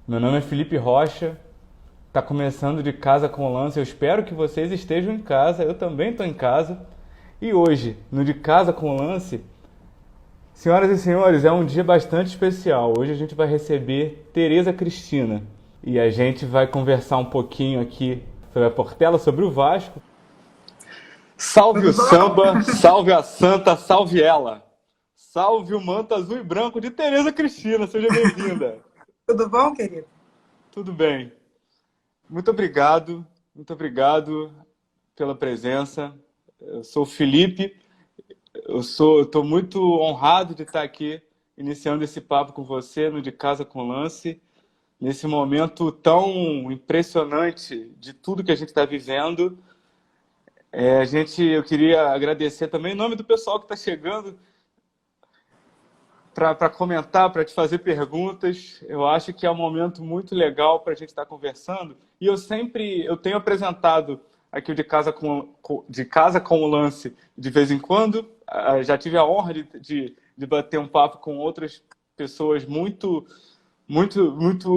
Meu nome é Felipe Rocha, está começando De Casa com Lance. Eu espero que vocês estejam em casa, eu também estou em casa. E hoje, no De Casa com Lance, senhoras e senhores, é um dia bastante especial. Hoje a gente vai receber Tereza Cristina e a gente vai conversar um pouquinho aqui sobre a Portela, sobre o Vasco. Salve o Tudo bom? samba, salve a santa, salve ela. Salve o manto azul e branco de Tereza Cristina, seja bem-vinda. Tudo bom, querido? Tudo bem. Muito obrigado pela presença. Eu sou o Felipe, estou muito honrado de estar aqui iniciando esse papo com você no De Casa com Lance, nesse momento tão impressionante de tudo que a gente está vivendo. Eu queria agradecer também em nome do pessoal que está chegando para comentar, para te fazer perguntas. Eu acho que é um momento muito legal para a gente estar conversando. E eu tenho apresentado aqui o de casa com o Lance de vez em quando. Já tive a honra de bater um papo com outras pessoas muito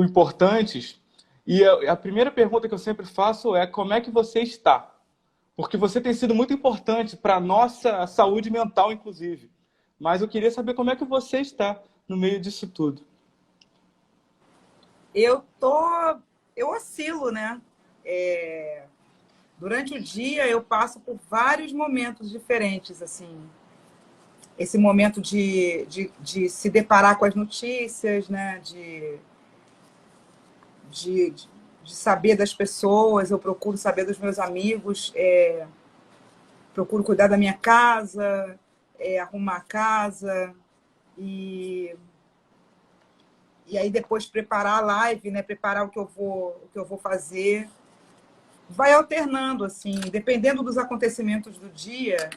importantes. E a primeira pergunta que eu sempre faço é: como é que você está? Porque você tem sido muito importante para a nossa saúde mental, inclusive. Mas eu queria saber como é que você está no meio disso tudo. Eu tô, eu oscilo, né? Durante o dia eu passo por vários momentos diferentes, assim. Esse momento de se deparar com as notícias, né? De, de saber das pessoas, eu procuro saber dos meus amigos, procuro cuidar da minha casa, arrumar a casa e E aí depois preparar a live, né? Preparar o que eu vou fazer. Vai alternando, assim, dependendo dos acontecimentos do dia,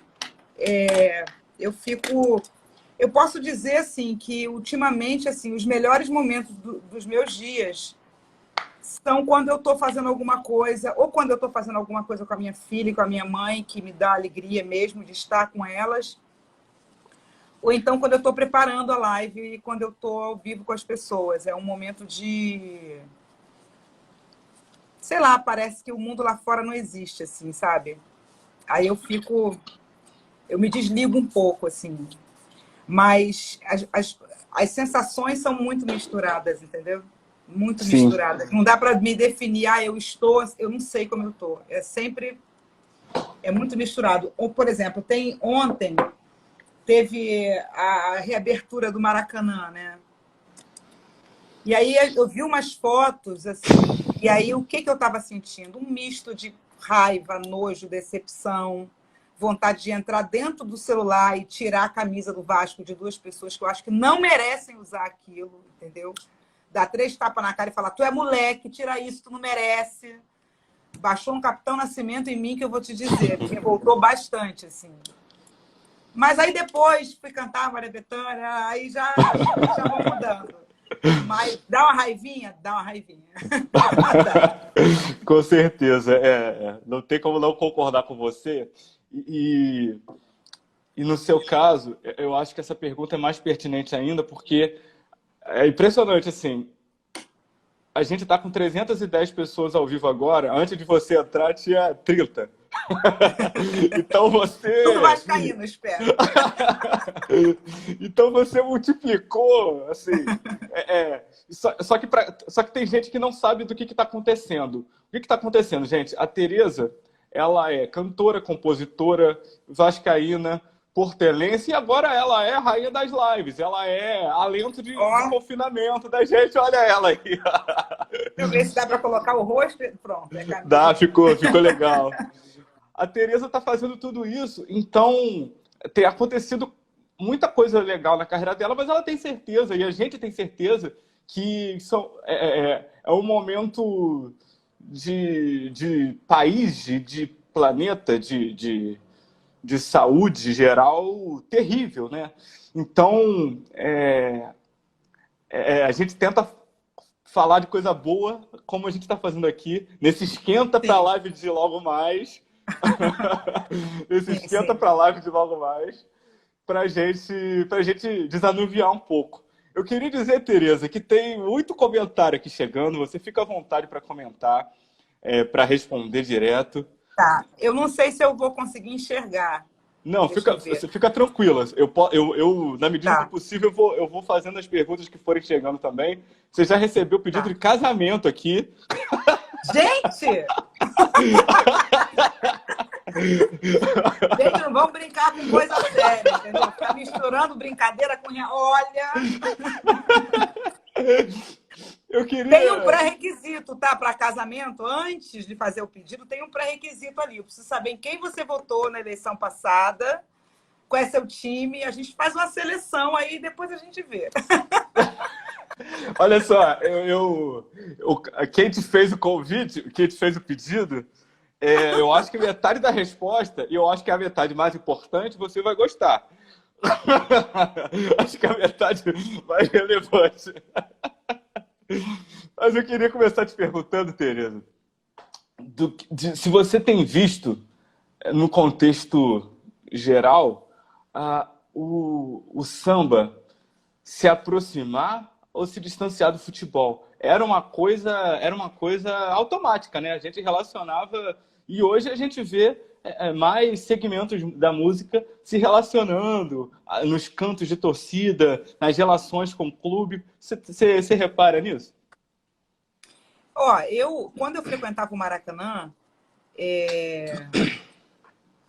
eu fico. Eu posso dizer assim que ultimamente assim, os melhores momentos dos meus dias são quando eu estou fazendo alguma coisa, ou quando eu estou fazendo alguma coisa com a minha filha e com a minha mãe, que me dá alegria mesmo de estar com elas, ou então quando eu estou preparando a live e quando eu estou ao vivo com as pessoas. É um momento de, sei lá, parece que o mundo lá fora não existe, assim, sabe? Aí eu me desligo um pouco, assim. Mas as sensações são muito misturadas, entendeu? Muito Sim. misturadas. Não dá para me definir, eu não sei como eu estou. É muito misturado. Ou, por exemplo, ontem teve a reabertura do Maracanã, né? E aí eu vi umas fotos, assim, e aí o que eu estava sentindo? Um misto de raiva, nojo, decepção, vontade de entrar dentro do celular e tirar a camisa do Vasco de duas pessoas que eu acho que não merecem usar aquilo, entendeu? Dar 3 tapas na cara e falar: tu é moleque, tira isso, tu não merece. Baixou um Capitão Nascimento em mim que eu vou te dizer, me revoltou bastante, assim. Mas aí depois fui cantar a Maria Bethânia, aí já vou mudando. Mas dá uma raivinha? Dá uma raivinha. Dá. Com certeza. Não tem como não concordar com você. E, e no seu caso, eu acho que essa pergunta é mais pertinente ainda, porque é impressionante, assim. A gente está com 310 pessoas ao vivo agora. Antes de você entrar, tinha 30. Então Tudo você. vascaíno, espero. Então você multiplicou, assim. Só que tem gente que não sabe do que está acontecendo. O que está acontecendo, gente? A Tereza, ela é cantora, compositora, vascaína, portelense, e agora ela é a rainha das lives. Ela é alento de Ó, confinamento da gente. Olha ela aí. deixa eu ver se dá para colocar o rosto. Pronto, é camisa Dá, de. ficou legal. A Tereza está fazendo tudo isso, então tem acontecido muita coisa legal na carreira dela, mas ela tem certeza, e a gente tem certeza, que é um momento de país, de planeta, de saúde geral terrível, né? Então, a gente tenta falar de coisa boa, como a gente está fazendo aqui, nesse esquenta para a Sim, live de logo mais. Esse sim, esquenta sim. para a live de logo mais, pra gente desanuviar um pouco. Eu queria dizer, Tereza, que tem muito comentário aqui chegando. Você fica à vontade para comentar, para responder direto. Tá. Eu não sei se eu vou conseguir enxergar. Não, Deixa eu ver. você fica tranquila. Na medida do Tá. possível, eu vou fazendo as perguntas que forem chegando também. Você já recebeu o pedido Tá. de casamento aqui. Gente! Gente, não vamos brincar com coisa séria, entendeu? Ficar misturando brincadeira com... Olha... Eu queria... Tem um pré-requisito, tá? Para casamento, antes de fazer o pedido, tem um pré-requisito ali. Eu preciso saber em quem você votou na eleição passada, qual é seu time. A gente faz uma seleção aí e depois a gente vê. Olha só, quem te fez o convite, quem te fez o pedido, eu acho que metade da resposta, e eu acho que a metade mais importante, você vai gostar. Acho que a metade mais relevante. Mas eu queria começar te perguntando, Tereza, se você tem visto, no contexto geral, o samba se aproximar ou se distanciar do futebol. Era uma coisa automática, né? A gente relacionava... E hoje a gente vê mais segmentos da música se relacionando nos cantos de torcida, nas relações com o clube. Você repara nisso? Ó, quando eu frequentava o Maracanã,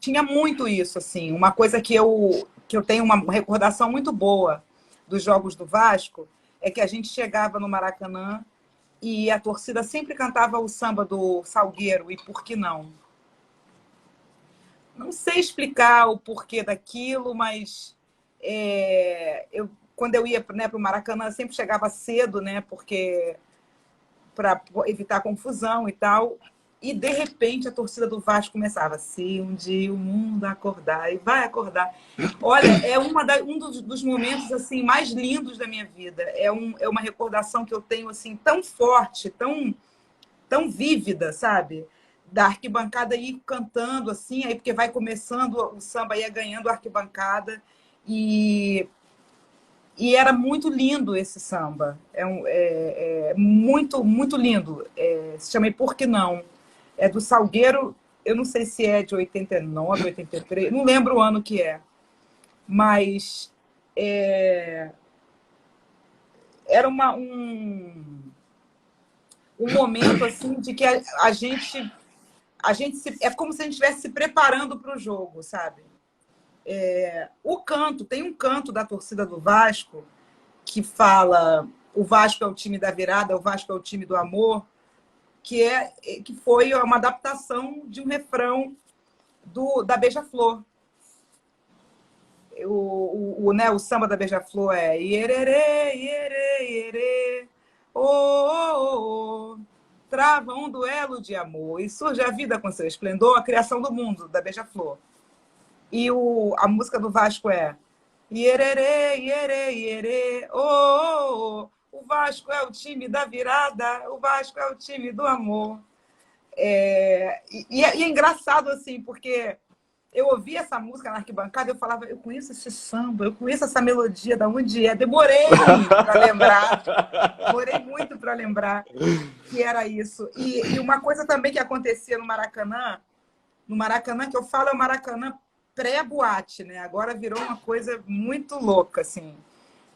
tinha muito isso, assim. Uma coisa que eu tenho uma recordação muito boa dos jogos do Vasco é que a gente chegava no Maracanã e a torcida sempre cantava o samba do Salgueiro, e por que não? Não sei explicar o porquê daquilo, mas quando eu ia, né, para o Maracanã, eu sempre chegava cedo, né, porque para evitar confusão e tal. E, de repente, a torcida do Vasco começava: se um dia o mundo acordar, e vai acordar. Olha, é um dos momentos assim mais lindos da minha vida. É uma recordação que eu tenho assim tão forte, tão vívida, sabe? Da arquibancada ir cantando assim, aí porque vai começando o samba, ia ganhando a arquibancada. E era muito lindo esse samba. Muito, muito lindo. Se chama E Por Que Não? É do Salgueiro, eu não sei se é de 89, 83, não lembro o ano que é. Mas era um momento assim de que a gente é como se a gente estivesse se preparando para o jogo, sabe? Tem um canto da torcida do Vasco que fala: o Vasco é o time da virada, o Vasco é o time do amor, que foi uma adaptação de um refrão da Beija-Flor. O samba da Beija-Flor é iererê, ierê, ierê, oh, oh, oh, trava um duelo de amor e surge a vida com seu esplendor, a criação do mundo, da Beija-Flor. E a música do Vasco é iererê, ierê, ierê, oh, oh, oh, o Vasco é o time da virada, o Vasco é o time do amor. E é engraçado, assim, porque eu ouvia essa música na arquibancada e eu falava: eu conheço esse samba, eu conheço essa melodia, de onde é? Demorei para lembrar, demorei muito para lembrar que era isso. E uma coisa também que acontecia no Maracanã, que eu falo é o Maracanã pré-boate, né? Agora virou uma coisa muito louca, assim.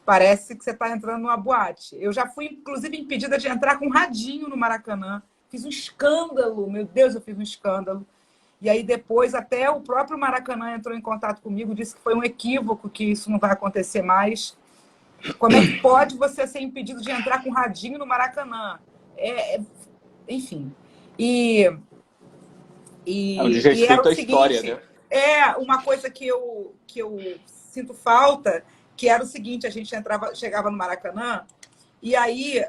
Parece que você está entrando numa boate. Eu já fui, inclusive, impedida de entrar com um radinho no Maracanã. Fiz um escândalo, meu Deus, eu fiz um escândalo. E aí depois até o próprio Maracanã entrou em contato comigo, disse que foi um equívoco, que isso não vai acontecer mais. Como é que pode você ser impedido de entrar com um radinho no Maracanã? Enfim. É um desrespeito à história, né? Uma coisa que eu sinto falta, que era o seguinte: a gente chegava no Maracanã e aí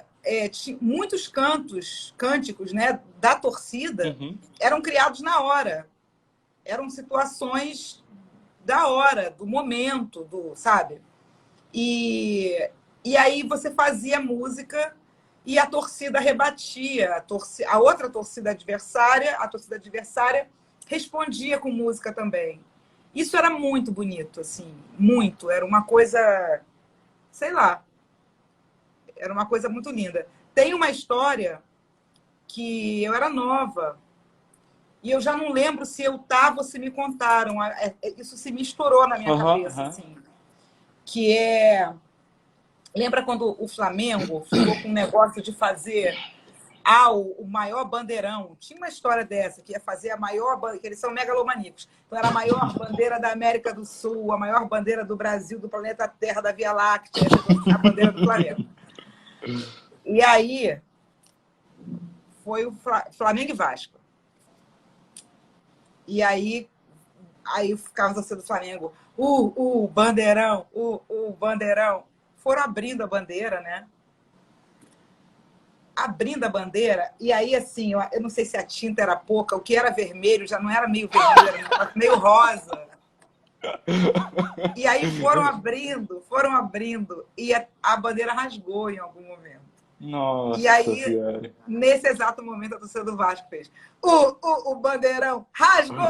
tinha muitos cânticos, né, da torcida, eram criados na hora. Eram situações da hora, do momento, sabe? E aí você fazia música e a torcida rebatia, a outra torcida adversária respondia com música também. Isso era muito bonito, assim, muito. Era uma coisa, sei lá, Era uma coisa muito linda. Tem uma história que eu era nova e eu já não lembro se eu estava ou se me contaram. Isso se misturou na minha cabeça, assim. Que é... Lembra quando o Flamengo ficou com um negócio de fazer o maior bandeirão? Tinha uma história dessa, que ia fazer a maior bandeira, que eles são megalomaníacos. Então era a maior bandeira da América do Sul, a maior bandeira do Brasil, do planeta Terra, da Via Láctea, a bandeira do planeta. E aí foi o Flamengo e Vasco. E aí ficava torcendo do Flamengo, bandeirão, bandeirão. Foram abrindo a bandeira, né? Abrindo a bandeira, e aí, assim, eu não sei se a tinta era pouca, o que era vermelho já não era meio vermelho, era meio rosa. E aí foram abrindo, e a bandeira rasgou em algum momento. Nossa, e aí, senhora. Nesse exato momento, a torcida do Vasco fez o bandeirão rasgou!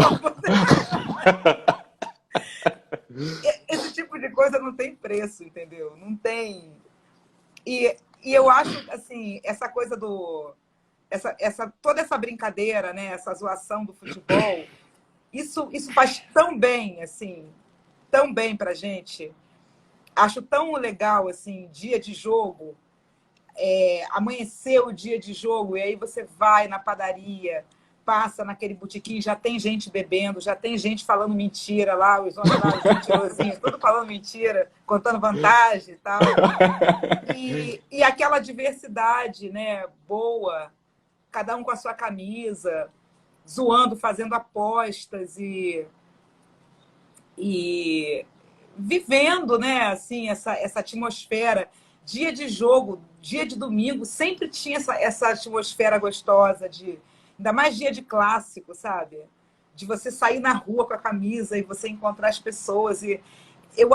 Esse tipo de coisa não tem preço, entendeu? Não tem... E eu acho, assim, essa coisa toda essa brincadeira, né? Essa zoação do futebol, isso faz tão bem, assim, tão bem pra gente. Acho tão legal, assim, dia de jogo, amanheceu o dia de jogo, e aí você vai na padaria, passa naquele botequim, já tem gente bebendo, já tem gente falando mentira lá, os homens lá, os mentirosinhos, tudo falando mentira, contando vantagem e tal. E aquela diversidade, né, boa, cada um com a sua camisa, zoando, fazendo apostas e vivendo, né, assim, essa atmosfera. Dia de jogo, dia de domingo, sempre tinha essa atmosfera gostosa, ainda mais dia de clássico, sabe? De você sair na rua com a camisa e você encontrar as pessoas. E eu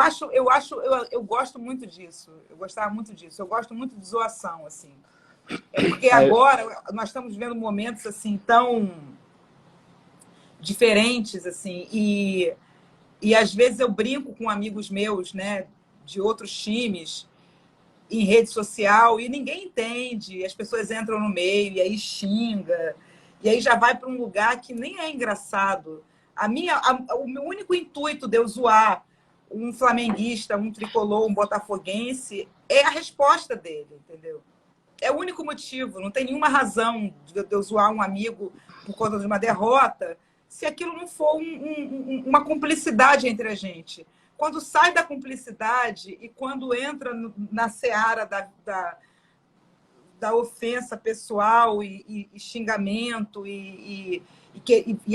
gosto muito disso. Eu gostava muito disso. Eu gosto muito de zoação, assim. Porque agora nós estamos vivendo momentos assim tão diferentes, assim, e às vezes eu brinco com amigos meus, né, de outros times, em rede social, e ninguém entende, as pessoas entram no meio, e aí xinga, e aí já vai para um lugar que nem é engraçado. O meu único intuito de eu zoar um flamenguista, um tricolor, um botafoguense, é a resposta dele, entendeu? É o único motivo, não tem nenhuma razão de eu zoar um amigo por conta de uma derrota, se aquilo não for uma cumplicidade entre a gente. Quando sai da cumplicidade e quando entra na seara da ofensa pessoal e xingamento e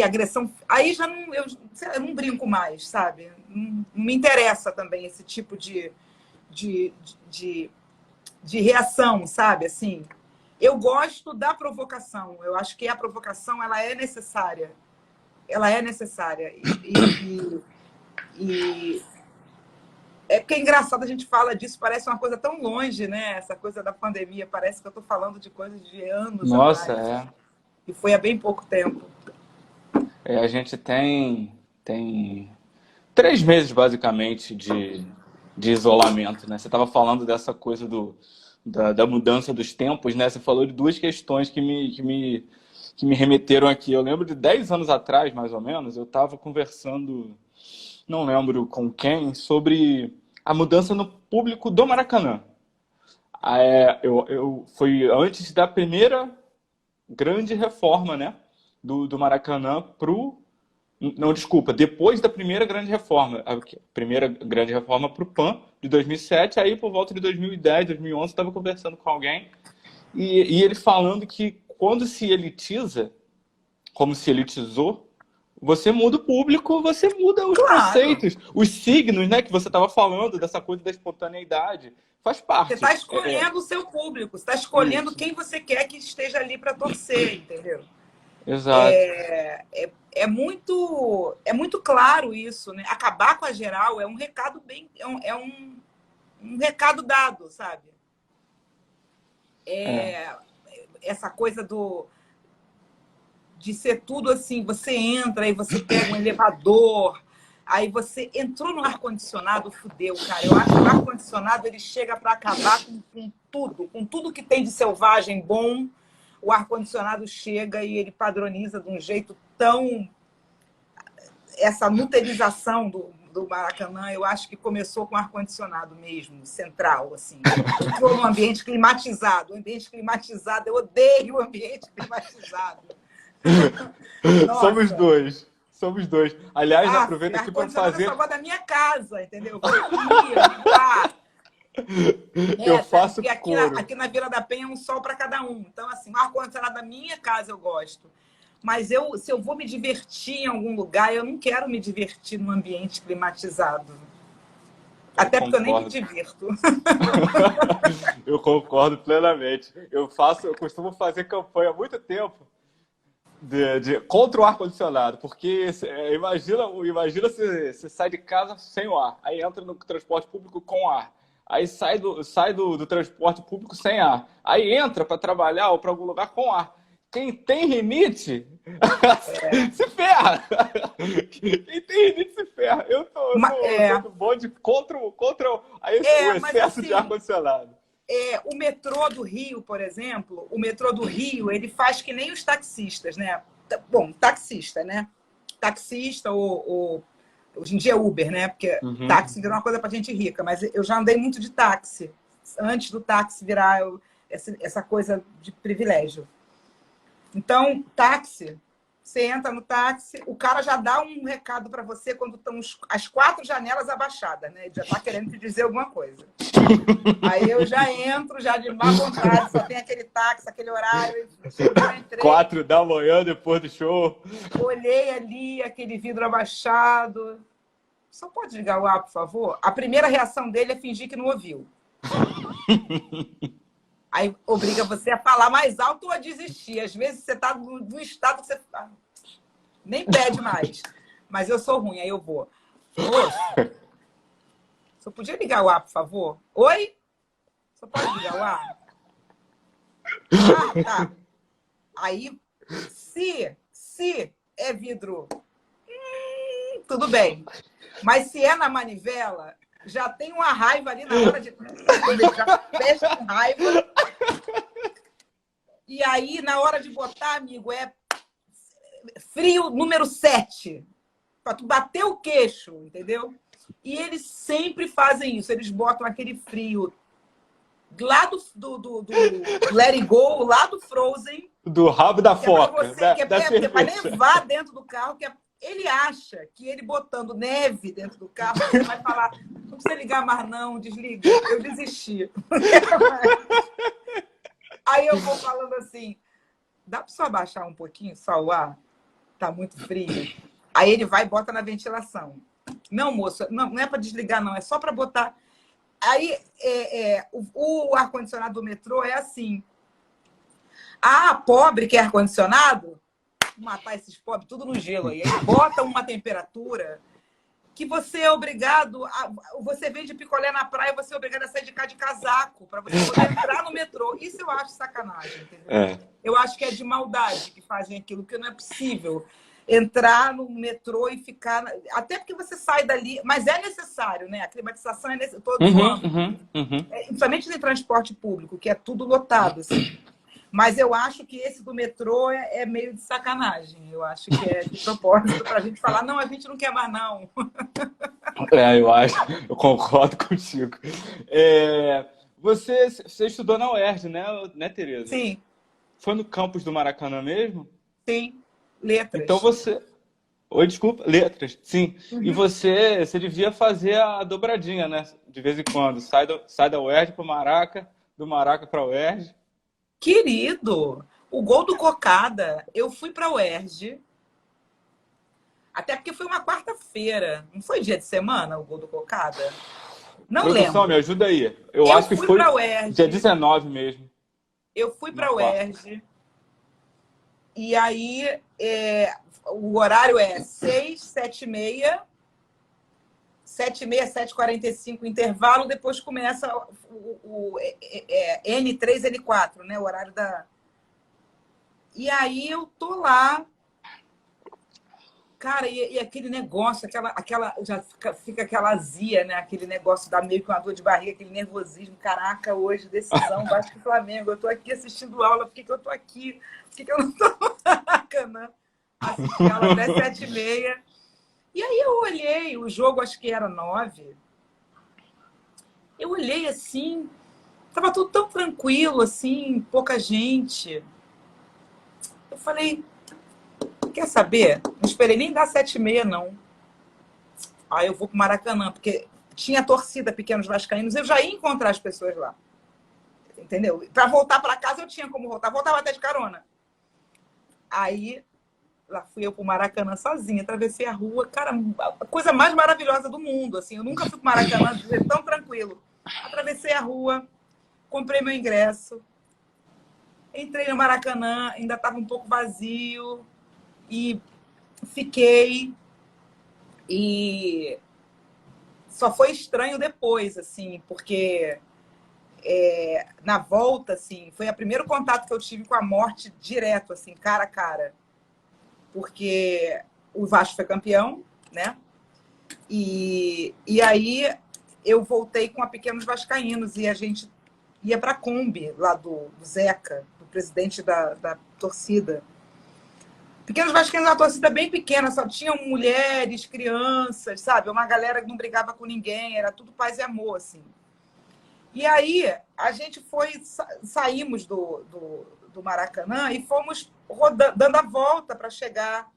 agressão, aí já eu não brinco mais, sabe? Não me interessa também esse tipo de reação, sabe? Assim, eu gosto da provocação. Eu acho que a provocação ela é necessária. Ela é necessária. É porque é engraçado, a gente fala disso, parece uma coisa tão longe, né? Essa coisa da pandemia, parece que eu estou falando de coisas de anos Nossa, atrás. E foi há bem pouco tempo. A gente tem 3 meses, basicamente, de isolamento, né? Você estava falando dessa coisa da mudança dos tempos, né? Você falou de 2 questões que me remeteram aqui. Eu lembro de 10 anos atrás, mais ou menos, eu estava conversando, não lembro com quem, sobre a mudança no público do Maracanã. Foi antes da primeira grande reforma, né, do Maracanã Não, desculpa, depois da primeira grande reforma. A primeira grande reforma para o PAN, de 2007, aí por volta de 2010, 2011, eu estava conversando com alguém e ele falando que quando se elitiza, como se elitizou, você muda o público, você muda os conceitos, os signos, né, que você estava falando, dessa coisa da espontaneidade. Faz parte. Você está escolhendo o seu público, você está escolhendo isso. Quem você quer que esteja ali para torcer, entendeu? Exato. É muito claro isso, né? Acabar com a geral é um recado um recado dado, sabe? Essa coisa de ser tudo assim, você entra e você pega um elevador, aí você entrou no ar-condicionado, fudeu, cara. Eu acho que o ar-condicionado ele chega para acabar com tudo que tem de selvagem bom, o ar-condicionado chega e ele padroniza de um jeito tão... Essa nuterização do Maracanã, eu acho que começou com ar-condicionado mesmo, central, assim. Entrou num ambiente climatizado. O ambiente climatizado, eu odeio o ambiente climatizado. Somos dois. Somos dois. Aliás, aproveita aqui para fazer... Eu só gosto da minha casa, entendeu? Vou dormir, ligar. Eu faço aqui na Vila da Penha é um sol para cada um. Então, assim, o ar-condicionado da minha casa eu gosto. Mas se eu vou me divertir em algum lugar, eu não quero me divertir num ambiente climatizado. Até porque eu nem me divirto. Eu concordo plenamente. Eu costumo fazer campanha há muito tempo contra o ar-condicionado, porque imagina você sai de casa sem o ar, aí entra no transporte público com ar, aí sai do transporte público sem ar, aí entra para trabalhar ou para algum lugar com ar. Quem tem rinite se ferra. Quem tem rinite se ferra. Eu tô do bonde contra o excesso de ar-condicionado. O metrô do Rio, por exemplo, o metrô do Rio, ele faz que nem os taxistas, né? Bom, taxista, né? Taxista ou hoje em dia é Uber, né? Porque táxi virou uma coisa para gente rica, mas eu já andei muito de táxi, antes do táxi virar essa coisa de privilégio. Então, táxi, você entra no táxi, o cara já dá um recado para você quando estão as 4 janelas abaixadas, né? Ele já está querendo te dizer alguma coisa. Aí eu já entro, já de má vontade, só tem aquele táxi, aquele horário. Já entrei, 4 da manhã, depois do show. Olhei ali, aquele vidro abaixado. Só pode ligar o ar, por favor? A primeira reação dele é fingir que não ouviu. Aí obriga você a falar mais alto ou a desistir. Às vezes você está no estado que você nem pede mais. Mas eu sou ruim, aí eu vou. Moço, só podia ligar o ar, por favor? Oi? Só pode ligar o ar? Ah, tá. Aí, se é vidro, tudo bem. Mas se é na manivela, já tem uma raiva ali na hora de... Já fecha com raiva. E aí, na hora de botar, amigo, é frio número 7. Para tu bater o queixo, entendeu? E eles sempre fazem isso. Eles botam aquele frio lá do Let It Go, lá do Frozen. Do rabo da foca. Que é para levar dentro do carro, ele acha que ele botando neve dentro do carro, você vai falar, não precisa ligar mais não, desliga, eu desisti. Aí eu vou falando assim, dá para só abaixar um pouquinho, só o ar? Tá muito frio. Aí ele vai e bota na ventilação. Não, moça, não é para desligar não, é só para botar. Aí o ar-condicionado do metrô é assim. Ah, pobre que é ar-condicionado? Matar esses pobres tudo no gelo aí. Aí bota uma temperatura que você é obrigado você vende picolé na praia, você é obrigado a sair de cá de casaco para você poder entrar no metrô. Isso eu acho sacanagem, entendeu? Eu acho que é de maldade que fazem aquilo, porque não é possível entrar no metrô e ficar... Até porque você sai dali, mas é necessário, né? A climatização é necessária, todo ano. Principalmente em transporte público, que é tudo lotado, assim. Mas eu acho que esse do metrô é meio de sacanagem. Eu acho que é de propósito para a gente falar, não, a gente não quer mais, não. Eu concordo contigo. Você estudou na UERJ, né, Tereza? Sim. Foi no campus do Maracanã mesmo? Sim, letras. Então você... Oi, desculpa, letras, sim. E você devia fazer a dobradinha, né? De vez em quando. Sai da UERJ para o Maraca, do Maraca para a UERJ. Querido, o gol do Cocada, eu fui para a UERJ, até porque foi uma quarta-feira. Não foi dia de semana o gol do Cocada? Não lembro. Me ajuda aí. Eu acho que foi dia 19 mesmo. Eu fui para a UERJ. E aí, o horário é 6, 7h30, 7h30, 7h45 intervalo, depois começa o N3, N4, né? O horário da... E aí eu tô lá, Cara, e aquele negócio, já fica aquela azia, né? Aquele negócio da meio que uma dor de barriga, aquele nervosismo. Caraca, hoje, decisão, Vasco e Flamengo. Eu tô aqui assistindo aula, por que que eu tô aqui? Por que que eu não tô no Maracanã? Assisti aula até 7h30. E aí eu olhei, o jogo acho que era 9. Eu olhei assim, tava tudo tão tranquilo, assim, pouca gente. Eu falei, quer saber? Não esperei nem dar 7h30, não. Aí eu vou pro Maracanã, porque tinha torcida Pequenos Vascaínos, eu já ia encontrar as pessoas lá. Entendeu? Para voltar para casa eu tinha como voltar. Voltava até de carona. Aí lá fui eu pro Maracanã sozinha, atravessei a rua. Cara, a coisa mais maravilhosa do mundo. Assim, eu nunca fui pro Maracanã tão tranquilo. Atravessei a rua, comprei meu ingresso, entrei no Maracanã, ainda estava um pouco vazio, e fiquei. E só foi estranho depois, assim, porque na volta, assim, foi o primeiro contato que eu tive com a morte direto, assim, cara a cara. Porque o Vasco foi campeão, né? E aí eu voltei com a Pequenos Vascaínos e a gente ia para a Kombi, lá do Zeca, do presidente da torcida. Pequenos Vascaínos é uma torcida bem pequena, só tinham mulheres, crianças, sabe? Uma galera que não brigava com ninguém, era tudo paz e amor, assim. E aí a gente saímos do Maracanã e fomos dando a volta para chegar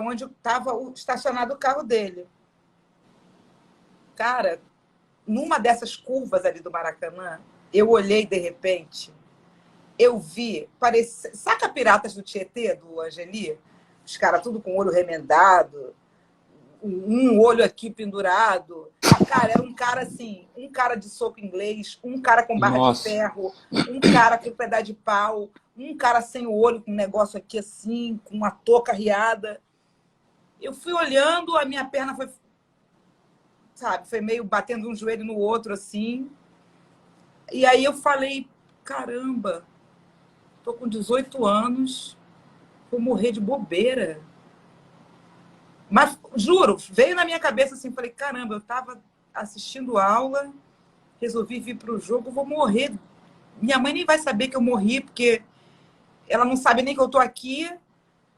onde estava estacionado o carro dele. Cara, numa dessas curvas ali do Maracanã, eu olhei de repente, eu vi, saca Piratas do Tietê, do Angeli? Os caras tudo com o olho remendado, um olho aqui pendurado. Cara, era um cara assim, um cara de soco inglês, um cara com barra de ferro, um cara com pedaço de pau, um cara sem o olho, com um negócio aqui assim, com uma touca riada. Eu fui olhando, a minha perna foi, sabe, foi meio batendo um joelho no outro, assim. E aí eu falei, caramba, tô com 18 anos, vou morrer de bobeira. Mas, juro, veio na minha cabeça assim, falei, caramba, eu tava assistindo aula, resolvi vir pro jogo, vou morrer. Minha mãe nem vai saber que eu morri, porque ela não sabe nem que eu tô aqui.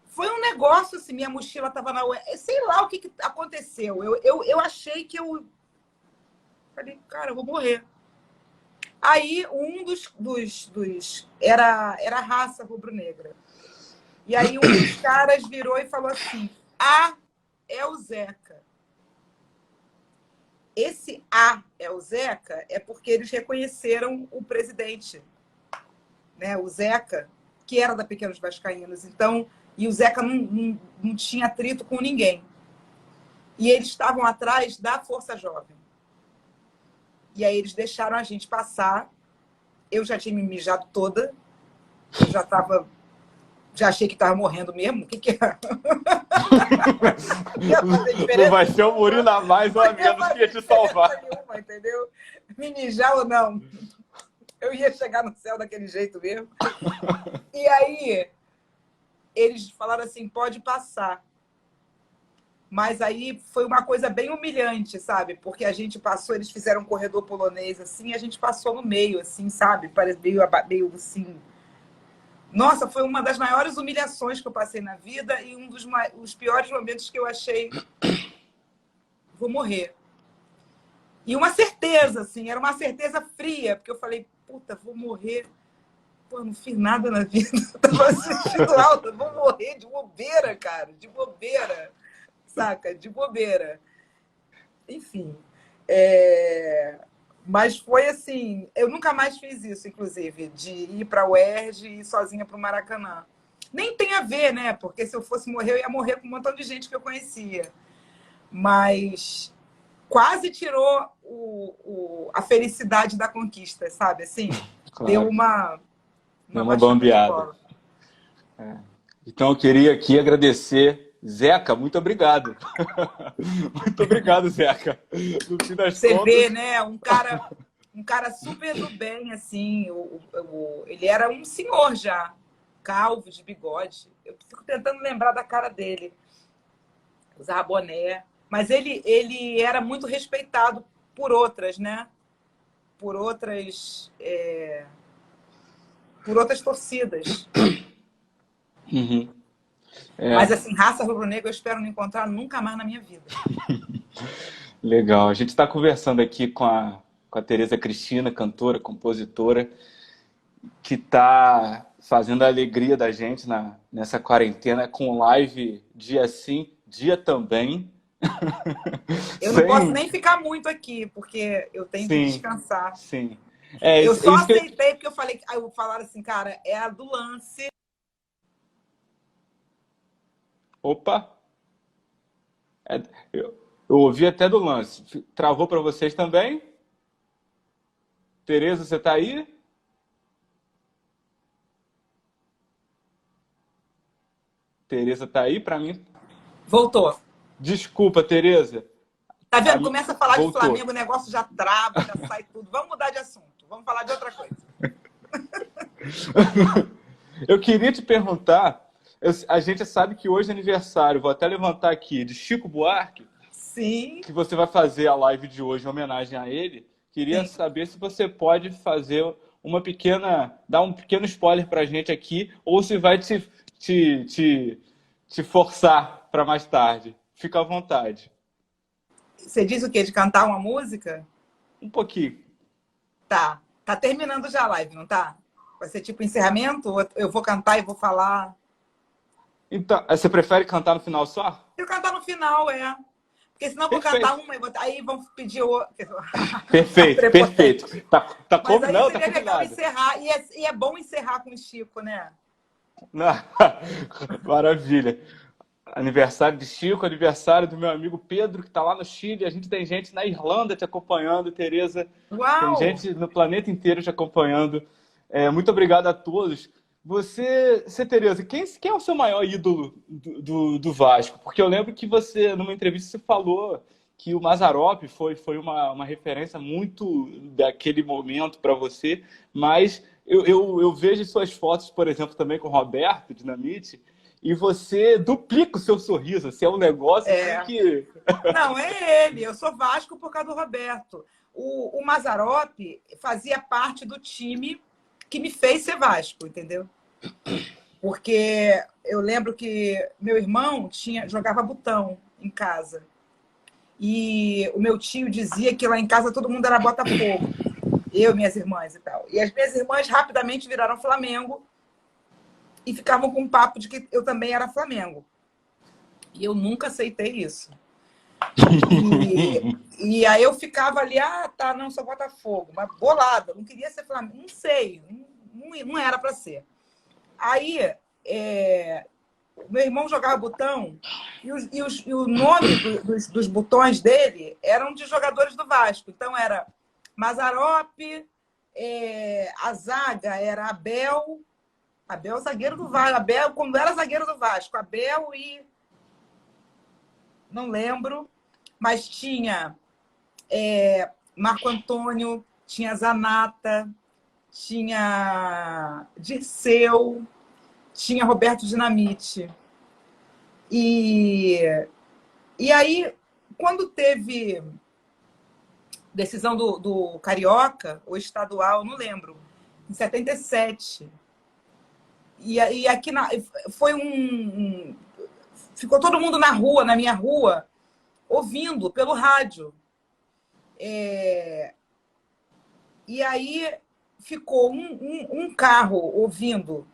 Foi um negócio assim, minha mochila estava na UE, sei lá o que aconteceu. Eu achei que eu... Falei, cara, eu vou morrer. Aí um dos era raça rubro-negra. E aí um dos caras virou e falou assim, é o Zeca. Esse é o Zeca é porque eles reconheceram o presidente, né? O Zeca, que era da Pequenos Vascaínos. Então, e o Zeca não tinha atrito com ninguém. E eles estavam atrás da Força Jovem. E aí eles deixaram a gente passar. Eu já tinha me mijado toda. Eu já achei que estava morrendo mesmo. O que é? Não vai ser o Murilo a mais ou a menos que ia te salvar. Nenhuma, entendeu? Me mijar ou não. Eu ia chegar no céu daquele jeito mesmo. E aí eles falaram assim, pode passar. Mas aí foi uma coisa bem humilhante, sabe? Porque a gente passou, eles fizeram um corredor polonês assim, e a gente passou no meio, assim, sabe? Meio assim. Nossa, foi uma das maiores humilhações que eu passei na vida e um dos piores momentos que eu achei, vou morrer. E uma certeza, assim, era uma certeza fria, porque eu falei, puta, vou morrer. Pô, não fiz nada na vida, tava assistindo aula, vou morrer de bobeira, cara, de bobeira, saca? De bobeira. Enfim, mas foi assim, eu nunca mais fiz isso, inclusive, de ir para a UERJ e ir sozinha para o Maracanã. Nem tem a ver, né? Porque se eu fosse morrer, eu ia morrer com um montão de gente que eu conhecia. Mas quase tirou a felicidade da conquista, sabe? Assim, claro. Deu uma bambeada. Então, eu queria aqui agradecer. Zeca, muito obrigado. Muito obrigado, Zeca. No fim das Você contas... vê, né? Um cara super do bem, assim. Ele era um senhor já, calvo, de bigode. Eu fico tentando lembrar da cara dele. usava boné. Mas ele era muito respeitado por outras, né? Por outras torcidas. Uhum. Mas, assim, raça rubro-negra eu espero não encontrar nunca mais na minha vida. Legal. A gente está conversando aqui com a Tereza Cristina, cantora, compositora, que está fazendo a alegria da gente nessa quarentena com live dia sim, dia também. Eu não posso Sem... nem ficar muito aqui, porque eu tenho que Sim, descansar. sim. Eu É só isso que eu... aceitei porque eu falei, aí falaram assim, cara, é a do lance. Opa! É, eu ouvi até do lance. Travou para vocês também? Tereza, você está aí? Tereza está aí para mim? Voltou. Desculpa, Tereza. Tá vendo? Começa a falar de Voltou. Flamengo, o negócio já trava, já sai tudo. Vamos mudar de assunto. Vamos falar de outra coisa. Eu queria te perguntar, a gente sabe que hoje é aniversário, vou até levantar aqui, de Chico Buarque, Sim, que você vai fazer a live de hoje em homenagem a ele. Queria sim. saber se você pode fazer dar um pequeno spoiler pra gente aqui, ou se vai te, te, te forçar para mais tarde. Fica à vontade. Você diz o quê? De cantar uma música? Um pouquinho. Tá. Tá terminando já a live, não tá? Vai ser tipo encerramento? Ou eu vou cantar e vou falar? Então, você prefere cantar no final só? Se eu cantar no final, é. Porque senão eu vou cantar Perfeito. uma, aí vão pedir outra. Perfeito, Prepotente. perfeito. Tá Mas aí não, tá seria legal combinado. encerrar. E é bom encerrar com o Chico, né? Não. Maravilha. Aniversário de Chico, aniversário do meu amigo Pedro, que está lá no Chile. A gente tem gente na Irlanda te acompanhando, Tereza. Tem Uau! gente no planeta inteiro te acompanhando. Muito obrigado a todos. Tereza, quem é o seu maior ídolo do Vasco? Porque eu lembro que você, numa entrevista, você falou que o Mazzaropi foi uma referência muito daquele momento para você, mas eu vejo suas fotos, por exemplo, também com o Roberto Dinamite, e você duplica o seu sorriso. Assim, é um negócio assim É. que... Não, é ele. Eu sou Vasco por causa do Roberto. O Mazzaropi fazia parte do time que me fez ser Vasco, entendeu? Porque eu lembro que meu irmão jogava botão em casa. E o meu tio dizia que lá em casa todo mundo era Botafogo. Eu, minhas irmãs e tal. E as minhas irmãs rapidamente viraram Flamengo e ficavam com um papo de que eu também era Flamengo. E eu nunca aceitei isso. E aí eu ficava ali, tá, não, sou Botafogo, mas bolada, não queria ser Flamengo, não sei, não era para ser. Aí, meu irmão jogava botão e o nome dos botões dele eram de jogadores do Vasco. Então, era Mazzaropi, a zaga era Abel, zagueiro do Vasco, Abel, quando era zagueiro do Vasco, Abel e... não lembro, mas tinha Marco Antônio, tinha Zanata, tinha Dirceu, tinha Roberto Dinamite. E aí, quando teve decisão do Carioca, ou estadual, não lembro, em 77, e aqui foi ficou todo mundo na rua, na minha rua, ouvindo pelo rádio. E aí ficou um carro ouvindo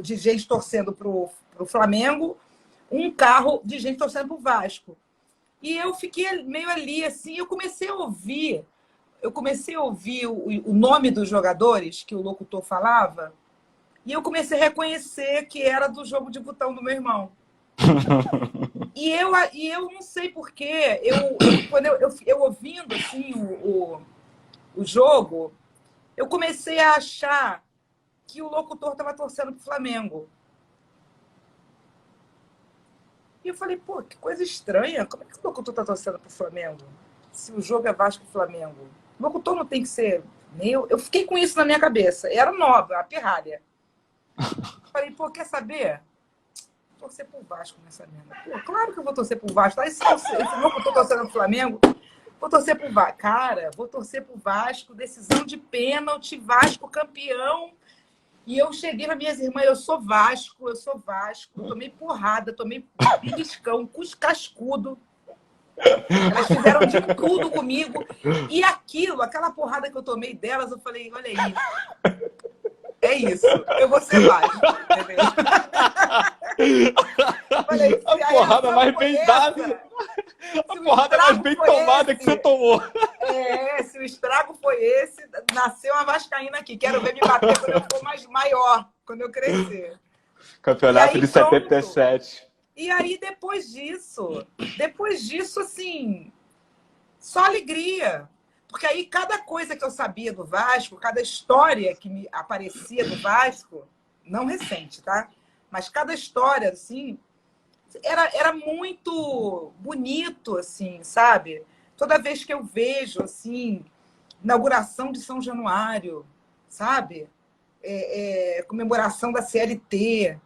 de gente torcendo para o Flamengo, um carro de gente torcendo para o Vasco. E eu fiquei meio ali, assim, eu comecei a ouvir o nome dos jogadores que o locutor falava, e eu comecei a reconhecer que era do jogo de botão do meu irmão. E eu não sei porquê, quando eu ouvindo assim, o jogo, eu comecei a achar que o locutor estava torcendo para o Flamengo. E eu falei, pô, que coisa estranha. Como é que o locutor está torcendo para o Flamengo? Se o jogo é Vasco e Flamengo. O locutor não tem que ser... Eu fiquei com isso na minha cabeça. Era nova, a pirralha. Falei, pô, quer saber? torcer pro Vasco nessa merda. Pô, claro que eu vou torcer pro Vasco. Aí, se não eu tô torcendo pro Flamengo, vou torcer pro Vasco. Cara, vou torcer pro Vasco, decisão de pênalti, Vasco campeão. E eu cheguei para minhas irmãs, eu sou Vasco. Eu tomei porrada, tomei beliscão, cascudo. Elas fizeram de tudo comigo. E aquela porrada que eu tomei delas, eu falei, olha aí. É isso, eu vou ser Vasco, entendeu? Falei, a porrada mais bem dada. A porrada mais bem tomada que você tomou. Se o estrago foi esse, nasceu uma vascaína aqui. Quero ver me bater quando eu for maior, quando eu crescer. Campeonato de 77. E aí, depois disso, assim, só alegria. Porque aí, cada coisa que eu sabia do Vasco, cada história que me aparecia do Vasco, não recente, tá? Mas cada história, assim, era muito bonito, assim, sabe? Toda vez que eu vejo, assim, inauguração de São Januário, sabe? Comemoração da CLT,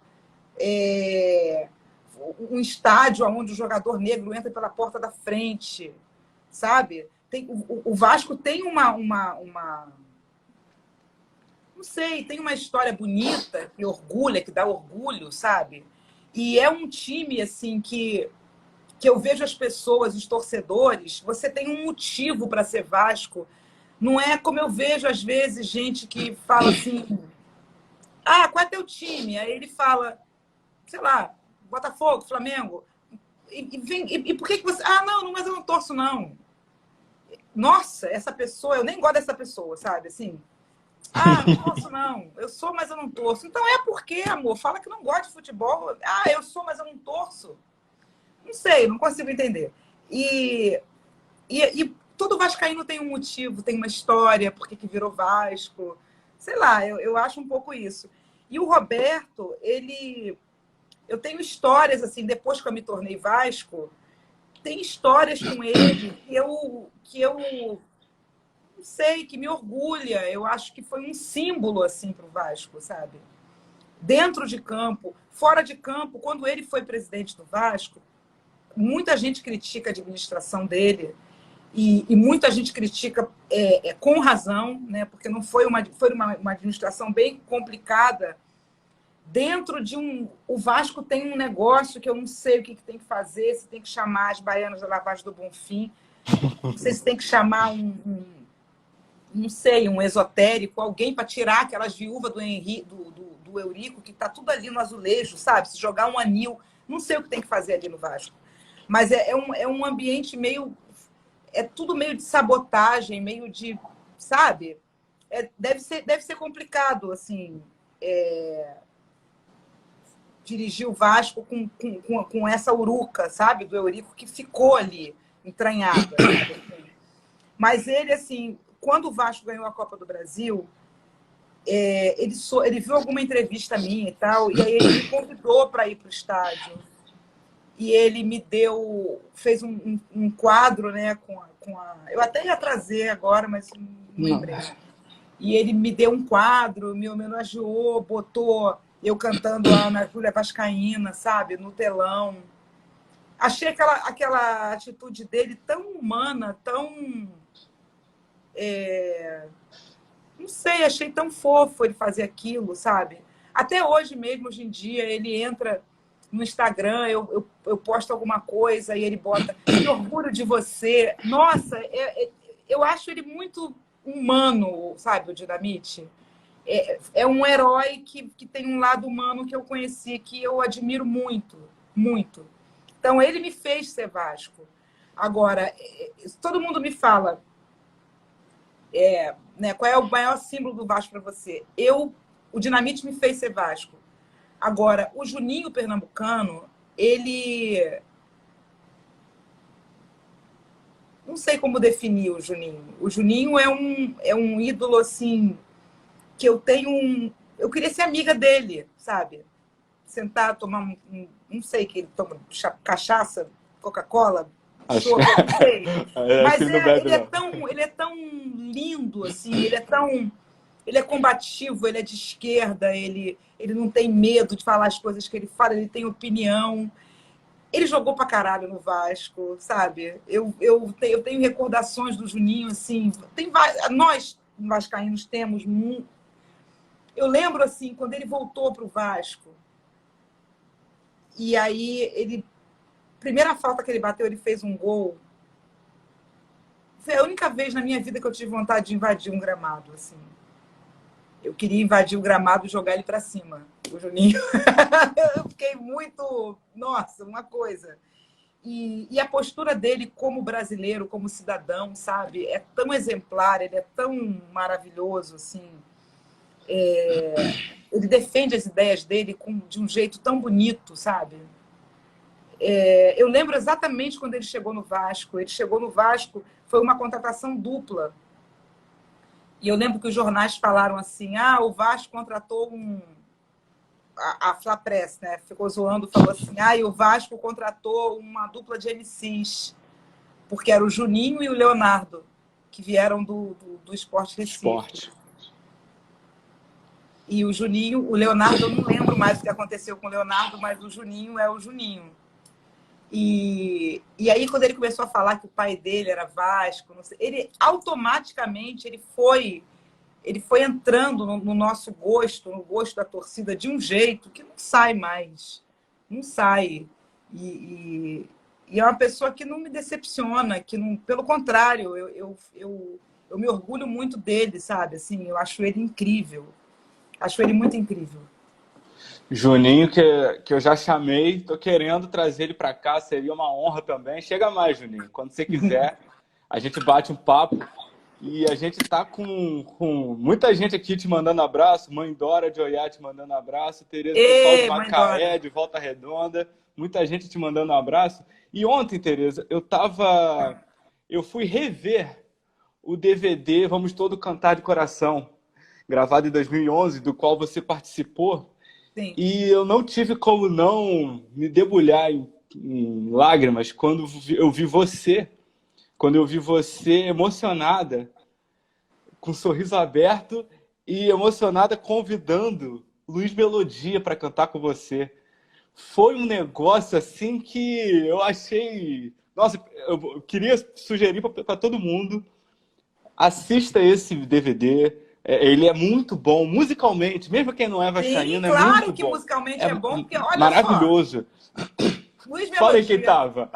um estádio onde o jogador negro entra pela porta da frente, sabe? O Vasco tem não sei, tem uma história bonita, que orgulha, que dá orgulho, sabe? E é um time, assim, que eu vejo as pessoas, os torcedores, você tem um motivo para ser Vasco. Não é como eu vejo, às vezes, gente que fala assim, qual é teu time? Aí ele fala, sei lá, Botafogo, Flamengo. E por que você... não, mas eu não torço, não. Nossa, essa pessoa, eu nem gosto dessa pessoa, sabe? Assim, não torço, não. Eu sou, mas eu não torço. Então é porque, amor, fala que não gosta de futebol. Eu sou, mas eu não torço. Não sei, não consigo entender. E todo vascaíno tem um motivo, tem uma história, por que virou Vasco. Sei lá, eu acho um pouco isso. E o Roberto, eu tenho histórias, assim, depois que eu me tornei Vasco, tem histórias com ele que eu não sei, que me orgulha. Eu acho que foi um símbolo, assim, para o Vasco, sabe? Dentro de campo, fora de campo, quando ele foi presidente do Vasco, muita gente critica a administração dele e muita gente critica com razão, né? Porque não foi uma administração bem complicada. Dentro de o Vasco tem um negócio que eu não sei o que tem que fazer, se tem que chamar as baianas da lavagem do Bonfim, não sei se tem que chamar não sei, um esotérico, alguém para tirar aquelas viúvas do Eurico, que está tudo ali no azulejo, sabe? Se jogar um anil, não sei o que tem que fazer ali no Vasco. Mas é um ambiente meio... É tudo meio de sabotagem, meio de... Sabe? Deve ser complicado, assim... dirigir o Vasco com essa uruca, sabe? Do Eurico, que ficou ali, entranhada. Mas ele, assim, quando o Vasco ganhou a Copa do Brasil, ele viu alguma entrevista minha e tal, e aí ele me convidou para ir para o estádio. E ele me fez um quadro, né, com a... Eu até ia trazer agora, mas não lembrei. E ele me deu um quadro, me homenageou, botou eu cantando a Ana Júlia Vascaína, sabe, no telão. Achei aquela atitude dele tão humana, tão... não sei, achei tão fofo ele fazer aquilo, sabe? Até hoje mesmo, hoje em dia, ele entra no Instagram, eu posto alguma coisa e ele bota que orgulho de você. Nossa, eu acho ele muito humano, sabe, o Dinamite. É um herói que tem um lado humano que eu conheci, que eu admiro muito, muito. Então, ele me fez ser Vasco. Agora, todo mundo me fala, né, qual é o maior símbolo do Vasco para você? O Dinamite me fez ser Vasco. Agora, o Juninho Pernambucano, ele... Não sei como definir o Juninho. O Juninho é um ídolo, assim, que eu tenho Eu queria ser amiga dele, sabe? Sentar, tomar não sei, que ele toma cachaça, Coca-Cola, chopp, não sei. Mas ele é tão lindo, assim, ele é tão... ele é combativo, ele é de esquerda, ele não tem medo de falar as coisas que ele fala, ele tem opinião. Ele jogou pra caralho no Vasco, sabe? Eu tenho recordações do Juninho, assim. Nós, vascaínos, temos. Eu lembro, assim, quando ele voltou pro Vasco, e aí primeira falta que ele bateu, ele fez um gol. Foi a única vez na minha vida que eu tive vontade de invadir um gramado, assim. Eu queria invadir o gramado e jogar ele para cima, o Juninho. Eu fiquei muito... Nossa, uma coisa. E a postura dele como brasileiro, como cidadão, sabe? É tão exemplar, ele é tão maravilhoso, assim. Ele defende as ideias dele de um jeito tão bonito, sabe? Eu lembro exatamente quando ele chegou no Vasco. Ele chegou no Vasco, foi uma contratação dupla. E eu lembro que os jornais falaram assim, o Vasco contratou a Flapress, né? Ficou zoando, falou assim, e o Vasco contratou uma dupla de MCs, porque era o Juninho e o Leonardo, que vieram do Sport Recife. E o Juninho, o Leonardo, eu não lembro mais o que aconteceu com o Leonardo, mas o Juninho é o Juninho. E aí, quando ele começou a falar que o pai dele era Vasco, não sei, ele automaticamente ele foi entrando no nosso gosto, no gosto da torcida, de um jeito que não sai mais. Não sai. E é uma pessoa que não me decepciona, que não, pelo contrário, eu me orgulho muito dele, sabe? Assim, eu acho ele incrível. Acho ele muito incrível. Juninho, que eu já chamei, tô querendo trazer ele para cá, seria uma honra também. Chega mais, Juninho. Quando você quiser, a gente bate um papo. E a gente tá com muita gente aqui te mandando abraço. Mãe Dora de Oiá te mandando abraço. Tereza, pessoal de Macaé, de Volta Redonda. Muita gente te mandando um abraço. E ontem, Tereza, eu fui rever o DVD Vamos Todos Cantar de Coração, gravado em 2011, do qual você participou. Sim. E eu não tive como não me debulhar em lágrimas quando eu vi você emocionada, com um sorriso aberto e emocionada convidando Luiz Melodia para cantar com você. Foi um negócio assim que eu achei... Nossa, eu queria sugerir para todo mundo, assista esse DVD. Ele é muito bom, musicalmente, mesmo quem não é vascaíno, Sim, claro é muito que bom. musicalmente é bom, porque olha maravilhoso. Só. Luiz Melodia. Fala aí quem tava.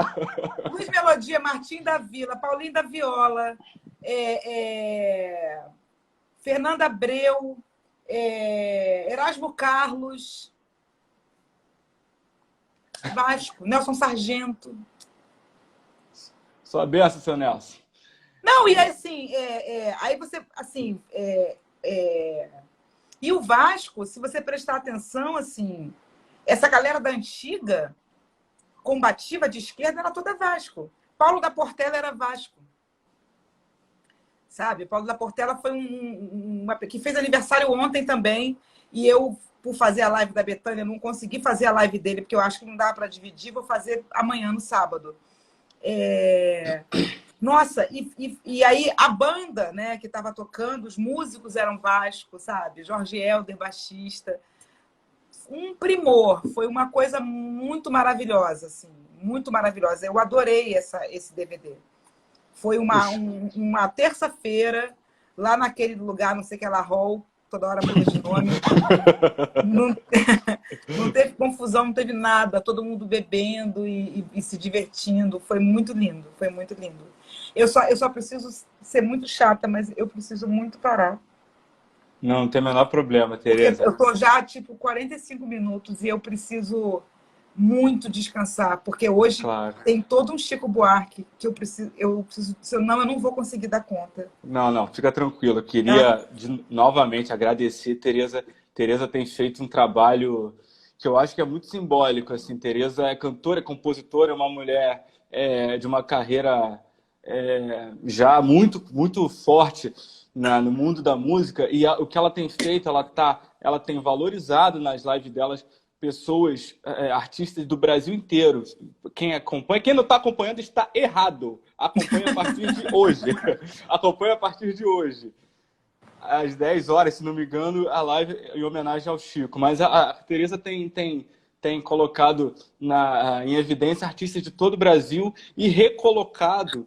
Luiz Melodia, Martim da Vila, Paulinho da Viola, Fernanda Abreu, Erasmo Carlos, Vasco, Nelson Sargento. Sua benção, seu Nelson. Não, e assim, aí você, assim, e o Vasco, se você prestar atenção, assim, essa galera da antiga, combativa de esquerda, era toda Vasco. Paulo da Portela era Vasco. Sabe? Paulo da Portela foi que fez aniversário ontem também, e eu, por fazer a live da Betânia, não consegui fazer a live dele, porque eu acho que não dá para dividir, vou fazer amanhã, no sábado. Nossa, e aí a banda, né, que estava tocando, os músicos eram Vasco, sabe? Jorge Helder, baixista. Um primor, foi uma coisa muito maravilhosa, assim, muito maravilhosa. Eu adorei esse DVD. Foi uma terça-feira, lá naquele lugar, não sei que lá, hall, toda hora muda de nome. Não teve confusão, não teve nada, todo mundo bebendo e se divertindo. Foi muito lindo, foi muito lindo. Eu só preciso ser muito chata, mas eu preciso muito parar. Não tem o menor problema, Tereza. Eu estou já, 45 minutos e eu preciso muito descansar, porque hoje tem todo um Chico Buarque que eu preciso, senão eu não vou conseguir dar conta. Não, fica tranquilo. Eu queria novamente agradecer, Tereza. Tereza tem feito um trabalho que eu acho que é muito simbólico. Assim, Tereza é cantora, é compositora, é uma mulher de uma carreira já muito, muito forte no mundo da música, e o que ela tem feito, ela tem valorizado nas lives delas pessoas, artistas do Brasil inteiro. Quem acompanha, quem não está acompanhando está errado. Acompanha a partir de hoje. Acompanha a partir de hoje. às 10 horas, se não me engano, a live em homenagem ao Chico. Mas a Tereza tem colocado em evidência artistas de todo o Brasil e recolocado,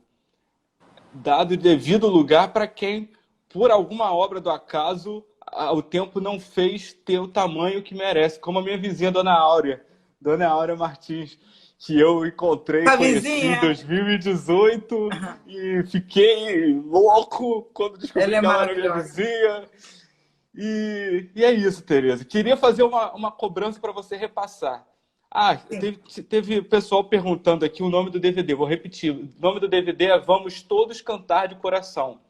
dado o devido lugar para quem, por alguma obra do acaso, o tempo não fez ter o tamanho que merece, como a minha vizinha, Dona Áurea Martins, que eu encontrei, A conheci em vizinha? 2018 e fiquei louco quando descobri Ela é que ela era minha maravilhosa. vizinha. E é isso, Tereza. Queria fazer uma cobrança para você repassar. Sim. Teve pessoal perguntando aqui o nome do DVD. Vou repetir. O nome do DVD é Vamos Todos Cantar de Coração.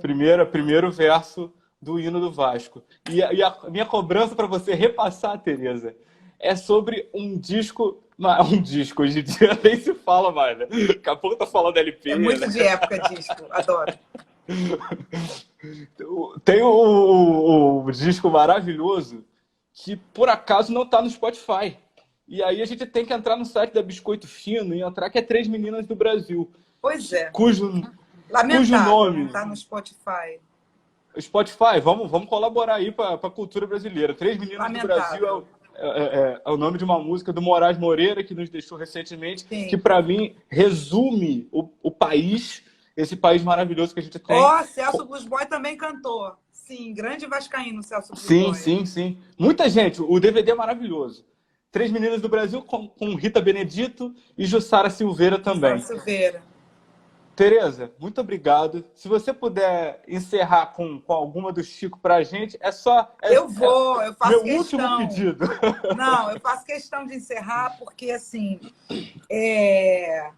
Primeiro verso do hino do Vasco. E a minha cobrança para você repassar, Tereza, é sobre um disco. Um disco, hoje em dia nem se fala mais, né? Daqui a pouco tá falando LP. É muito né? de época disco, adoro. Tem o disco maravilhoso que, por acaso, não tá no Spotify. E aí a gente tem que entrar no site da Biscoito Fino e entrar, que é Três Meninas do Brasil. Pois é. Cujo Lamentável, nome... não tá no Spotify. Spotify, vamos colaborar aí para a cultura brasileira. Três Meninas do Brasil é o nome de uma música do Moraes Moreira, que nos deixou recentemente, Sim. que para mim resume o país, esse país maravilhoso que a gente tem. Celso Blues Boy também cantou. Sim, grande vascaíno, Celso Blues Boy. Sim. Muita gente, o DVD é maravilhoso. Três Meninas do Brasil com Rita Benedito e Jussara Silveira também. Jussara Silveira. Tereza, muito obrigado. Se você puder encerrar com alguma do Chico para a gente, é só... eu faço meu questão. último pedido. Não, eu faço questão de encerrar porque, assim, é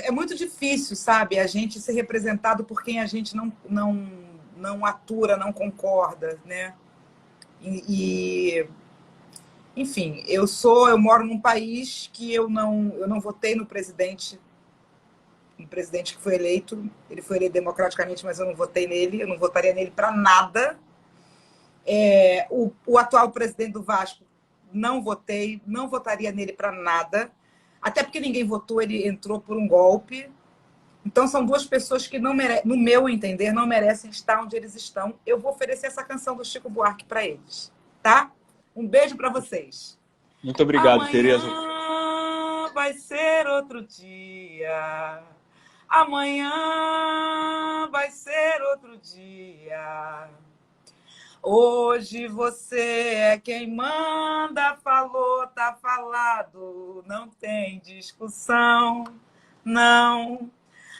muito difícil, sabe? A gente ser representado por quem a gente não atura, não concorda, né? Enfim, eu moro num país que eu não votei no presidente que foi eleito. Ele foi eleito democraticamente, mas eu não votei nele, eu não votaria nele para nada. O atual presidente do Vasco, não votei, não votaria nele para nada, até porque ninguém votou, ele entrou por um golpe. Então, são duas pessoas que, no meu entender, não merecem estar onde eles estão. Eu vou oferecer essa canção do Chico Buarque para eles, tá? Um beijo para vocês. Muito obrigado, Amanhã Tereza. vai ser outro dia. Amanhã vai ser outro dia. Hoje você é quem manda, falou, tá falado, não tem discussão, não.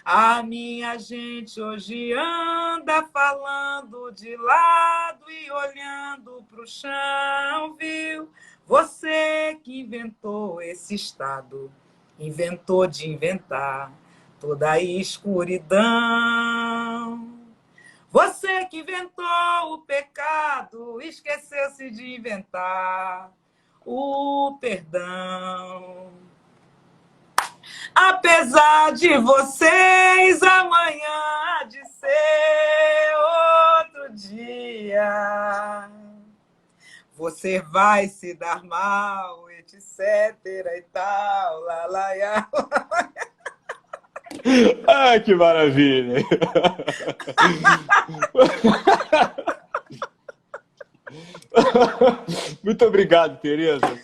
A minha gente hoje anda falando de lado e olhando pro chão, viu? Você que inventou esse estado, inventou de inventar toda a escuridão. Você que inventou o pecado, esqueceu-se de inventar o perdão. Apesar de vocês, amanhã há de ser outro dia. Você vai se dar mal, etc e tal, lalaiá. Ah, que maravilha! Muito obrigado, Tereza.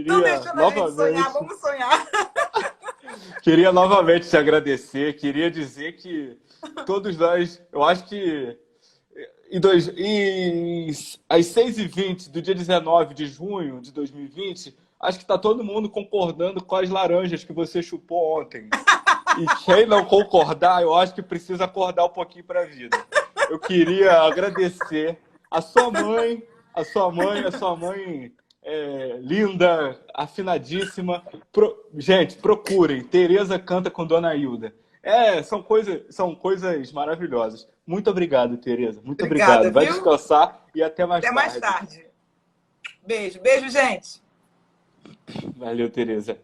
Não deixando a gente sonhar, vamos sonhar. Queria novamente te agradecer, queria dizer que todos nós, eu acho que às 6h20 do dia 19 de junho de 2020, acho que está todo mundo concordando com as laranjas que você chupou ontem. E quem não concordar, eu acho que precisa acordar um pouquinho para a vida. Eu queria agradecer a sua mãe linda, afinadíssima. Gente, procurem. Tereza canta com Dona Hilda. São coisas maravilhosas. Muito obrigado, Tereza. Muito obrigado. Vai descansar e até mais tarde. Até mais tarde. Beijo, gente. Valeu, Tereza.